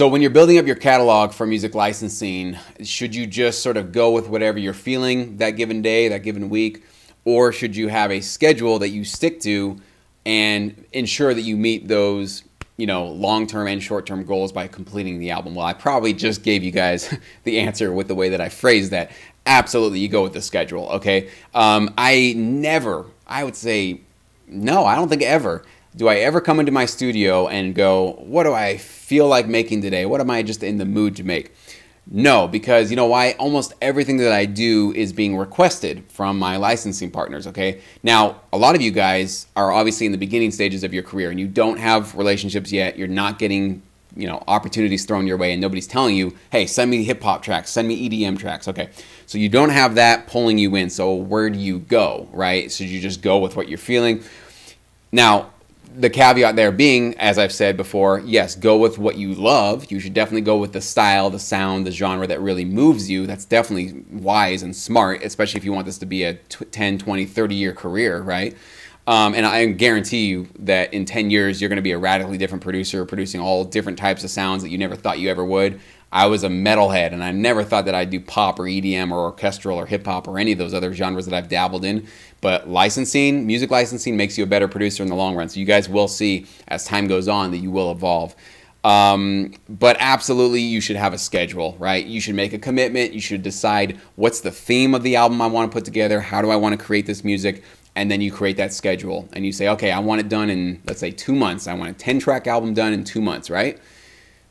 So when you're building up your catalog for music licensing, should you just sort of go with whatever you're feeling that given day, that given week, or should you have a schedule that you stick to and ensure that you meet those, long-term and short-term goals by completing the album? Well, I probably just gave you guys the answer with the way that I phrased that. Absolutely, you go with the schedule, okay? I would say, no, I don't think ever do I ever come into my studio and go, what do I feel like making today? What am I just in the mood to make? No, because you know why? Almost everything that I do is being requested from my licensing partners, okay? Now, a lot of you guys are obviously in the beginning stages of your career and you don't have relationships yet. You're not getting, opportunities thrown your way and nobody's telling you, hey, send me hip hop tracks, send me EDM tracks, okay? So you don't have that pulling you in. So where do you go, right? So you just go with what you're feeling. Now, the caveat there being, as I've said before, yes, go with what you love. You should definitely go with the style, the sound, the genre that really moves you. That's definitely wise and smart, especially if you want this to be a 10, 20, 30-year career, right? And I guarantee you that in 10 years, you're going to be a radically different producer, producing all different types of sounds that you never thought you ever would. I was a metalhead, and I never thought that I'd do pop or EDM or orchestral or hip-hop or any of those other genres that I've dabbled in. But music licensing makes you a better producer in the long run. So you guys will see as time goes on that you will evolve. But absolutely, you should have a schedule, right? You should make a commitment. You should decide what's the theme of the album I want to put together. How do I want to create this music? And then you create that schedule. And you say, okay, I want it done in, let's say, 2 months. I want a 10-track album done in 2 months, right?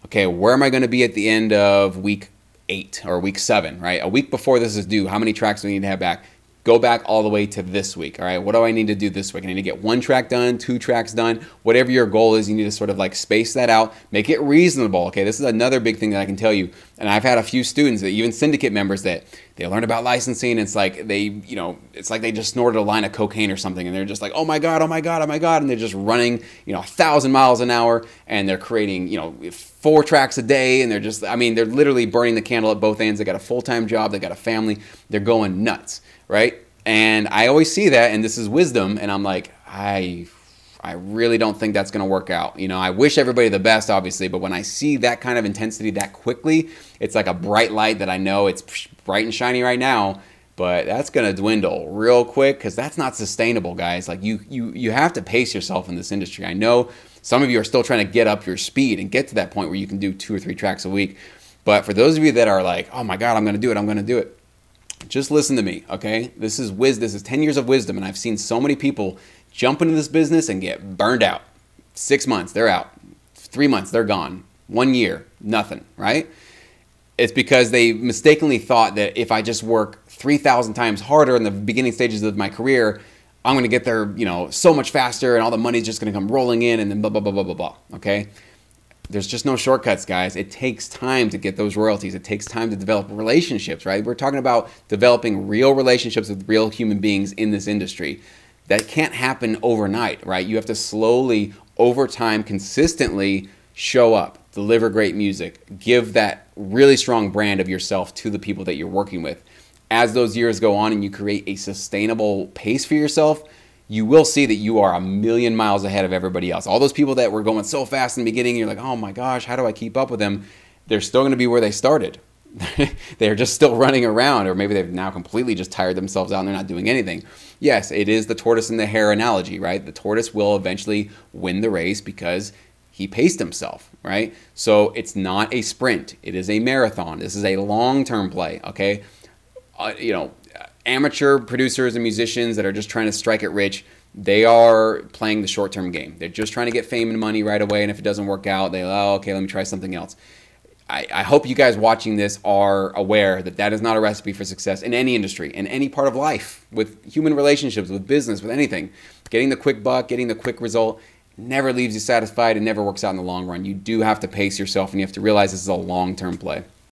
Okay, where am I going to be at the end of week 8 or week 7, right? A week before this is due, how many tracks do I need to have back? Go back all the way to this week, all right? What do I need to do this week? I need to get 1 track done, 2 tracks done. Whatever your goal is, you need to sort of like space that out. Make it reasonable, okay? This is another big thing that I can tell you. And I've had a few students, even syndicate members, that they learn about licensing. It's like it's like they just snorted a line of cocaine or something. And they're just like, oh my God, oh my God, oh my God. And they're just running, 1,000 miles an hour. And they're creating, 4 tracks a day. And they're they're literally burning the candle at both ends. They got a full-time job. They got a family. They're going nuts. Right? And I always see that, and this is wisdom, and I'm like, I really don't think that's going to work out. I wish everybody the best, obviously, but when I see that kind of intensity that quickly, it's like a bright light that I know it's bright and shiny right now, but that's going to dwindle real quick because that's not sustainable, guys. Like you have to pace yourself in this industry. I know some of you are still trying to get up your speed and get to that point where you can do 2 or 3 tracks a week, but for those of you that are like, oh my God, I'm going to do it, I'm going to do it. Just listen to me, okay? This is 10 years of wisdom, and I've seen so many people jump into this business and get burned out. 6 months, they're out. 3 months, they're gone. 1 year, nothing, right? It's because they mistakenly thought that if I just work 3,000 times harder in the beginning stages of my career, I'm going to get there, so much faster, and all the money's just going to come rolling in, and then blah, blah, blah, blah, blah, blah, okay? There's just no shortcuts, guys. It takes time to get those royalties. It takes time to develop relationships, right? We're talking about developing real relationships with real human beings in this industry. That can't happen overnight, right? You have to slowly, over time, consistently show up, deliver great music, give that really strong brand of yourself to the people that you're working with. As those years go on and you create a sustainable pace for yourself, you will see that you are a million miles ahead of everybody else. All those people that were going so fast in the beginning, you're like, oh my gosh, how do I keep up with them? They're still going to be where they started. They're just still running around, or maybe they've now completely just tired themselves out and they're not doing anything. Yes, it is the tortoise and the hare analogy, right? The tortoise will eventually win the race because he paced himself, right? So it's not a sprint. It is a marathon. This is a long-term play, okay? Amateur producers and musicians that are just trying to strike it rich, they are playing the short-term game. They're just trying to get fame and money right away, and if it doesn't work out, okay, let me try something else. I hope you guys watching this are aware that that is not a recipe for success in any industry, in any part of life, with human relationships, with business, with anything. Getting the quick buck, getting the quick result never leaves you satisfied and never works out in the long run. You do have to pace yourself, and you have to realize this is a long-term play.